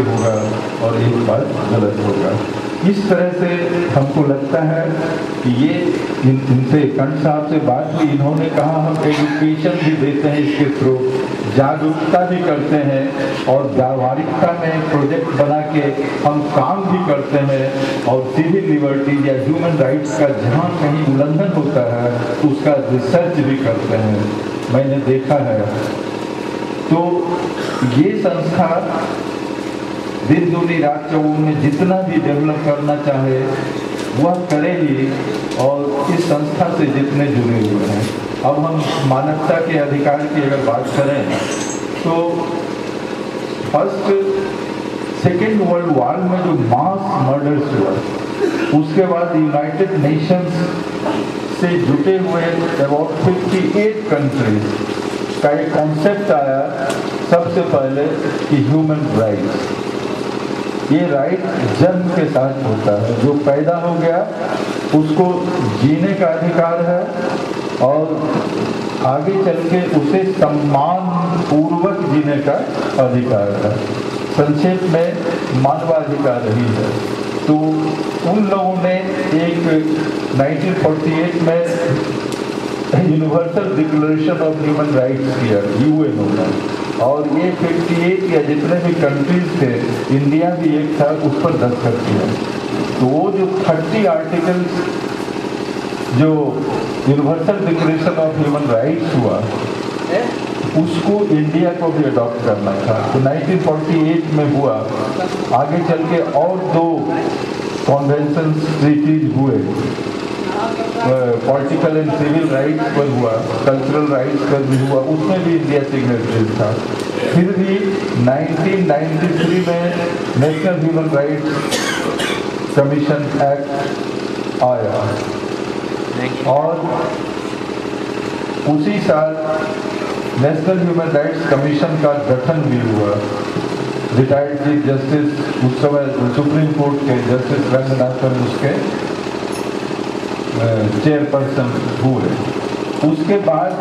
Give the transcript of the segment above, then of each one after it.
सत्य होगा और एक बात गलत होगा। इस तरह से हमको लगता है कि ये इनसे कंठ साहब से बात हुई, इन्होंने कहा हम एजुकेशन भी देते हैं, इसके थ्रू जागरूकता भी करते हैं और व्यावहारिकता में प्रोजेक्ट बना के हम काम भी करते हैं और सिविल लिबर्टीज या ह्यूमन राइट्स का जहाँ कहीं उल्लंघन होता है उसका रिसर्च भी करते हैं, मैंने देखा है। तो ये संस्था दिन दूनी रात चौगुन में जितना भी डेवलप करना चाहे वह करेगी और इस संस्था से जितने जुड़े हुए हैं। अब हम मानवता के अधिकार की अगर बात करें तो सेकेंड वर्ल्ड वॉर में जो मास मर्डर्स हुआ उसके बाद यूनाइटेड नेशंस से जुटे हुए अबाउट 58 कंट्रीज का एक कॉन्सेप्ट आया सबसे पहले कि ह्यूमन राइट्स। ये राइट जन्म के साथ होता है, जो पैदा हो गया उसको जीने का अधिकार है और आगे चल के उसे सम्मान पूर्वक जीने का अधिकार है। संक्षेप में मानवाधिकार ही है। तो उन लोगों ने एक 1948 में universal declaration of human rights किया, यूएनओ ने, और ये 58 या जितने भी कंट्रीज थे, इंडिया भी एक था, उस पर दस्तखत किया। तो वो जो 30 आर्टिकल्स जो universal declaration of human rights हुआ उसको इंडिया को भी अडॉप्ट करना था। तो 1948 में हुआ, आगे चल के और 2 कॉन्वेंशन ट्रीटीज हुए, पॉलिटिकल एंड सिविल राइट्स पर हुआ, कल्चरल राइट्स पर भी हुआ, उसमें भी इंडिया सिग्नेटरी था। फिर भी 1993 में national human rights commission act आया और उसी साल नेशनल ह्यूमन राइट्स कमीशन का गठन भी हुआ। रिटायर्ड चीफ जस्टिस उस समय सुप्रीम कोर्ट के जस्टिस रंगनाथन उसके चेयरपर्सन हुए। उसके बाद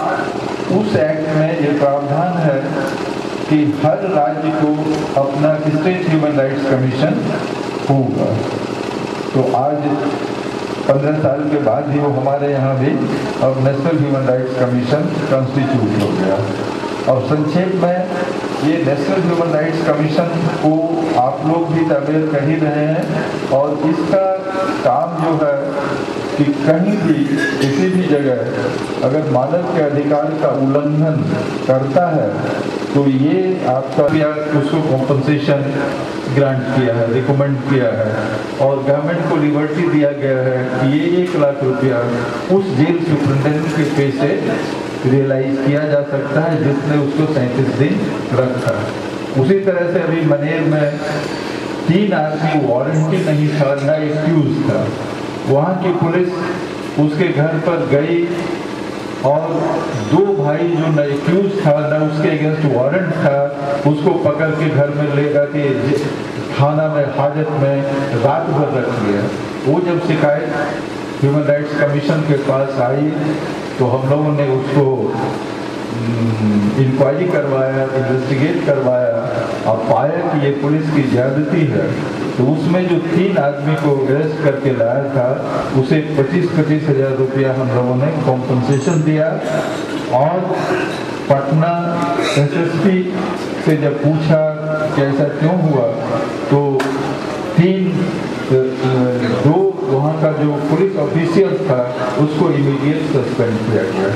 उस एक्ट में ये प्रावधान है कि हर राज्य को अपना स्टेट ह्यूमन राइट्स कमीशन होगा। तो आज 15 साल के बाद ही वो हमारे यहाँ भी अब national human rights commission constitute हो गया। और संक्षेप में ये नेशनल ह्यूमन राइट्स कमीशन को आप लोग भी अवेयर कर ही रहे हैं और इसका काम जो है कि कहीं भी किसी भी जगह अगर मानव के अधिकार का उल्लंघन करता है तो ये आपका उसको कॉम्पनसेशन ग्रांट किया है, रिकमेंड किया है और गवर्नमेंट को लिबर्टी दिया गया है कि ये 1 लाख रुपया उस जेल सुपरिटेंडेंट के पे से रियलाइज किया जा सकता है जिसने उसको 37 दिन रखा। उसी तरह से अभी मनेर में 3 आदमी वारंटी नहीं था, ना एक्यूज था, वहाँ की पुलिस उसके घर पर गई और 2 भाई जो न एक्यूज था न उसके अगेंस्ट वारंट था उसको पकड़ के घर में लेगा के थाना में हाजत में रात भर रख दिया। वो जब शिकायत ह्यूमन राइट्स कमीशन के पास आई तो हम लोगों ने उसको इंक्वायरी करवाया, इन्वेस्टिगेट करवाया और पाया कि ये पुलिस की ज्यादती है। तो उसमें जो 3 आदमी को अरेस्ट करके लाया था उसे 25-25 हज़ार रुपया हम लोगों ने कॉम्पनसेशन दिया। और पटना एसएसपी से जब पूछा कि ऐसा क्यों हुआ तो 2 वहाँ का जो पुलिस ऑफिशियल था उसको इमीडिएट सस्पेंड किया गया।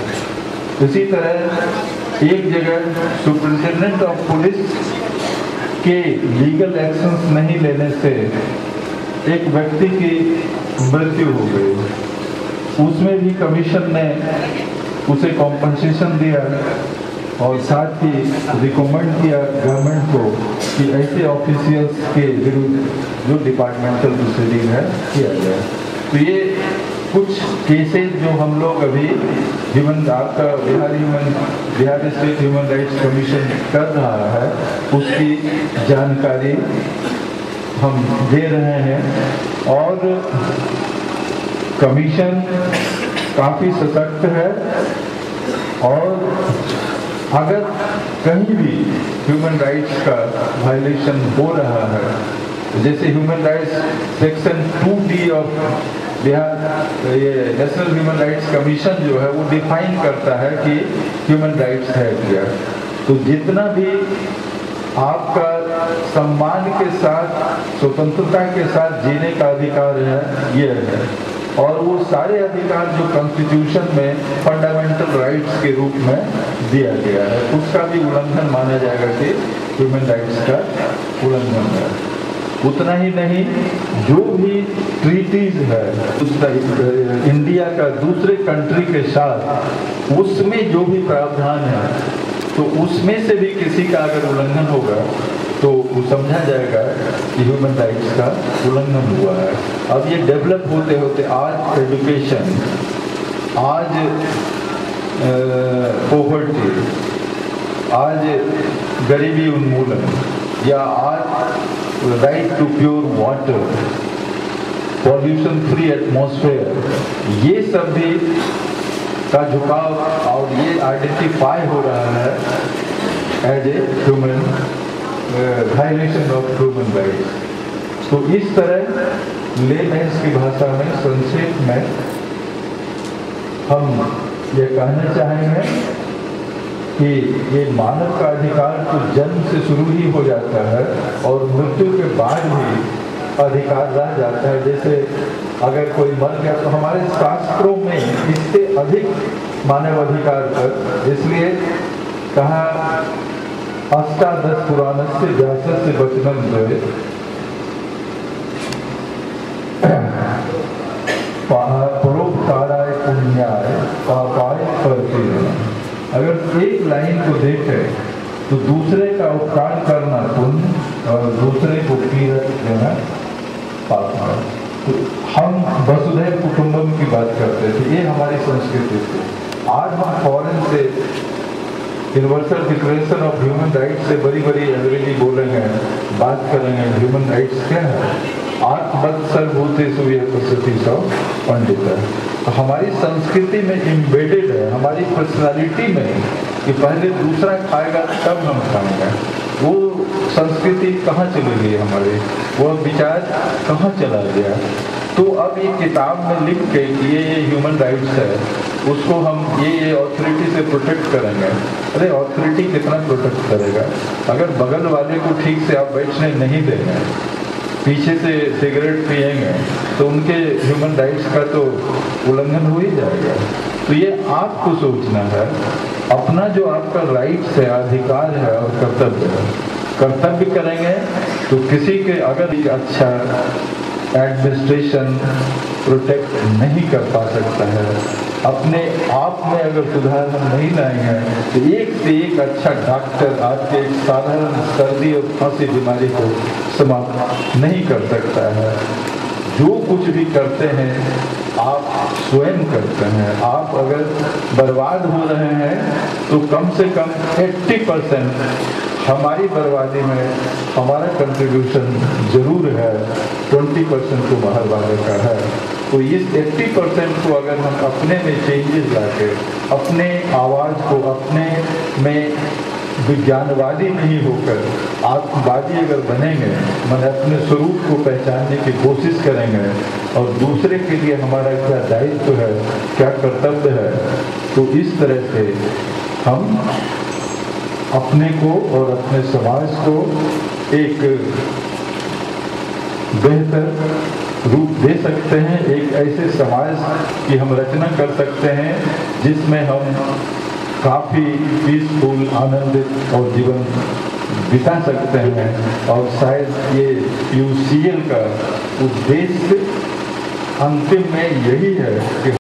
इसी तरह एक जगह सुपरिटेंडेंट ऑफ पुलिस के लीगल एक्शंस नहीं लेने से एक व्यक्ति की मृत्यु हो गई, उसमें भी कमीशन ने उसे कॉम्पनसेशन दिया और साथ ही रिकमेंड किया गवर्नमेंट को कि ऐसे ऑफिशियल्स के विरुद्ध जो डिपार्टमेंटल प्रोसीडिंग है किया जाए। तो ये कुछ केसेस जो हम लोग अभी आपका Bihar state human rights commission कर रहा है उसकी जानकारी हम दे रहे हैं। और कमीशन काफ़ी सशक्त है और अगर कहीं भी ह्यूमन राइट्स का वायलेशन हो रहा है, जैसे human rights section 2D of Bihar, ये नेशनल ह्यूमन राइट्स कमीशन जो है वो डिफाइन करता है कि ह्यूमन राइट्स है क्या। तो जितना भी आपका सम्मान के साथ स्वतंत्रता के साथ जीने का अधिकार है ये है, और वो सारे अधिकार जो कॉन्स्टिट्यूशन में फंडामेंटल राइट्स के रूप में दिया गया है उसका भी उल्लंघन माना जाएगा कि ह्यूमन राइट्स का उल्लंघन है। उतना ही नहीं, जो भी ट्रीटीज है इंडिया का दूसरे कंट्री के साथ उसमें जो भी प्रावधान है तो उसमें से भी किसी का अगर उल्लंघन होगा तो वो समझा जाएगा कि ह्यूमन राइट्स का उल्लंघन हुआ है। अब ये डेवलप होते होते आज एजुकेशन, आज पॉवर्टी, आज गरीबी उन्मूलन, या आज right to pure water, pollution free atmosphere, ये सब भी का झुकाव और ये आइडेंटिफाई हो रहा है as a human violation of human rights. तो इस तरह लेमेंस की भाषा में, संक्षेप में हम ये कहना चाहेंगे कि ये मानव का अधिकार तो जन्म से शुरू ही हो जाता है और मृत्यु के बाद भी अधिकार रह जाता है। जैसे अगर कोई मर गया तो हमारे शास्त्रों में इससे अधिक मानव अधिकार पर, इसलिए कहा अष्टादश पुराणस्य व्यासस्य वचनं द्वये परोपकाराय पुण्याय पापाय परिपीडनम्। अगर एक लाइन को देखे तो दूसरे का उपकार करना पुण्य और दूसरे को पीड़ा देना पाप है। तो हम वसुधैव कुटुंबम की बात करते थे, ये हमारी संस्कृति थी। आज हम फॉरेन से universal declaration of human rights से बड़ी बड़ी अंग्रेजी बोलेंगे, बात करेंगे ह्यूमन राइट्स क्या है, आत्मवत् सर्वभूतेषु यः पंडित है। तो हमारी संस्कृति में इम्बेडेड है, हमारी पर्सनालिटी में, कि पहले दूसरा खाएगा तब हम खाएंगे। वो संस्कृति कहाँ चली गई हमारी, वो विचार कहाँ चला गया। तो अब ये किताब में लिख के कि ये ह्यूमन राइट्स है, उसको हम ये ऑथोरिटी से प्रोटेक्ट करेंगे। अरे ऑथोरिटी कितना प्रोटेक्ट करेगा अगर बगल वाले को ठीक से आप बैठने नहीं देंगे, पीछे से सिगरेट पिएंगे तो उनके ह्यूमन राइट्स का तो उल्लंघन हो ही जाएगा। तो ये आपको सोचना है, अपना जो आपका राइट्स है, अधिकार है और कर्तव्य है, कर्तव्य करेंगे तो किसी के अगर अच्छा एडमिनिस्ट्रेशन प्रोटेक्ट नहीं कर पा सकता है, अपने आप में अगर सुधार हम नहीं लाएंगे तो एक से एक अच्छा डॉक्टर आपके एक साधारण सर्दी और खांसी बीमारी को समाप्त नहीं कर सकता है। जो कुछ भी करते हैं आप स्वयं करते हैं। आप अगर बर्बाद हो रहे हैं तो कम से कम 80% हमारी बर्बादी में हमारा कंट्रीब्यूशन जरूर है, 20% तो बाहर वाले का है। तो इस 80% को अगर हम अपने में चेंजेस लाके, अपने आवाज़ को अपने में विज्ञानवादी नहीं होकर आत्मवादी अगर बनेंगे, मतलब अपने स्वरूप को पहचानने की कोशिश करेंगे और दूसरे के लिए हमारा क्या दायित्व है, क्या कर्तव्य है, तो इस तरह से हम अपने को और अपने समाज को एक बेहतर रूप दे सकते हैं। एक ऐसे समाज की हम रचना कर सकते हैं जिसमें हम काफ़ी पीसफुल, आनंदित और जीवन बिता सकते हैं। और शायद ये UCL का उद्देश्य अंतिम में यही है कि